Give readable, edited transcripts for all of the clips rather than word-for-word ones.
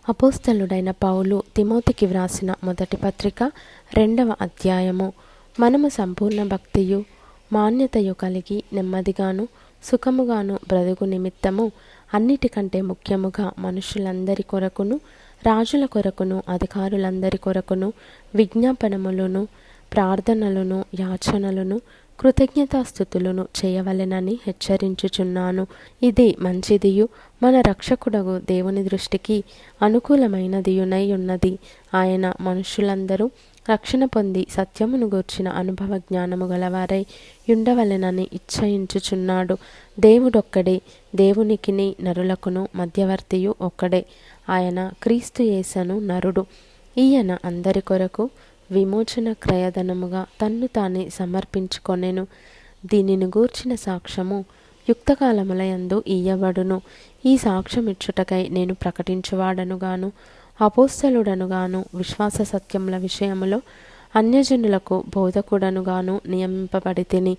అపోస్తలుడైన పౌలు తిమోతికి వ్రాసిన మొదటి పత్రిక 2వ అధ్యాయము. మనము సంపూర్ణ భక్తియు మాన్యతయు కలిగి నెమ్మదిగాను సుఖముగాను బ్రతుకు నిమిత్తము అన్నిటికంటే ముఖ్యముగా మనుషులందరి కొరకును రాజుల కొరకును అధికారులందరి కొరకును విజ్ఞాపనములను ప్రార్థనలను యాచనలను కృతజ్ఞతాస్థుతులను చేయవలెనని హెచ్చరించుచున్నాను. ఇది మంచిదియు మన రక్షకుడగు దేవుని దృష్టికి అనుకూలమైనదియునై ఉన్నది. ఆయన మనుష్యులందరూ రక్షణ పొంది సత్యమును గూర్చిన అనుభవ జ్ఞానము గలవారై ఉండవలెనని ఇచ్చయించుచున్నాడు. దేవుడొక్కడే, దేవునికిని నరులకును మధ్యవర్తియు ఒక్కడే, ఆయన క్రీస్తు యేసను నరుడు. ఈయన అందరి కొరకు విమోచన క్రయధనముగా తన్ను తానే సమర్పించుకొనెను. దీనిని గూర్చిన సాక్ష్యము యుక్తకాలములయందు ఇయ్యబడును. ఈ సాక్ష్యమిచ్చుటకై నేను ప్రకటించువాడనుగాను అపోస్తలుడనుగాను విశ్వాస సత్యముల విషయములో అన్యజనులకు బోధకుడనుగాను నియమింపబడితిని.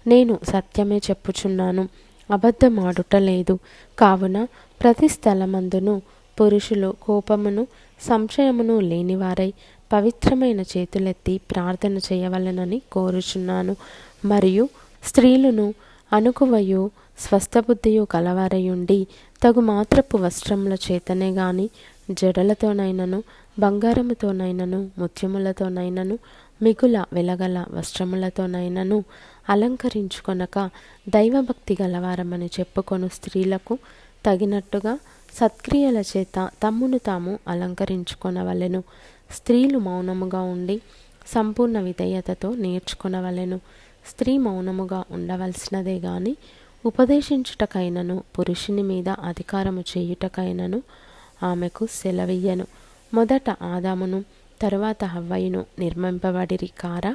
నేను సత్యమే చెప్పుచున్నాను, అబద్ధమాడుటలేదు. కావున ప్రతి స్థలమందును పురుషులు కోపమును సంశయమును లేనివారై పవిత్రమైన చేతులెత్తి ప్రార్థన చేయవలెనని కోరుచున్నాను. మరియు స్త్రీలను అనుకువయు స్వస్థబుద్ధియు కలవారయుండి తగు మాత్రపు వస్త్రముల చేతనే గాని జడలతోనైనను బంగారముతోనైనను ముత్యములతోనైనను మిగుల వెలగల వస్త్రములతోనైనను అలంకరించుకొనక దైవభక్తి గలవారమని చెప్పుకొను స్త్రీలకు తగినట్టుగా సత్క్రియల చేత తమ్మును తాము అలంకరించుకొనవలెను. స్త్రీలు మౌనముగా ఉండి సంపూర్ణ విధేయతతో నేర్చుకొనవలెను. స్త్రీ మౌనముగా ఉండవలసినదే గాని ఉపదేశించుటకైనను పురుషుని మీద అధికారము చేయుటకైనను ఆమెకు సెలవియ్యను. మొదట ఆదామును తరువాత హవ్వయును నిర్మింపబడిరి కారా?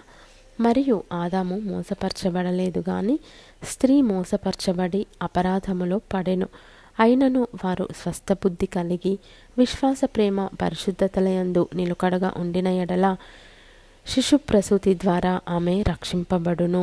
మరియు ఆదాము మోసపరచబడలేదు గాని స్త్రీ మోసపరచబడి అపరాధములో పడెను. అయినను వారు స్వస్థబుద్ధి కలిగి విశ్వాస ప్రేమ పరిశుద్ధతలయందు నిలుకడగా ఉండిన ఎడల శిశుప్రసూతి ద్వారా ఆమె రక్షింపబడును.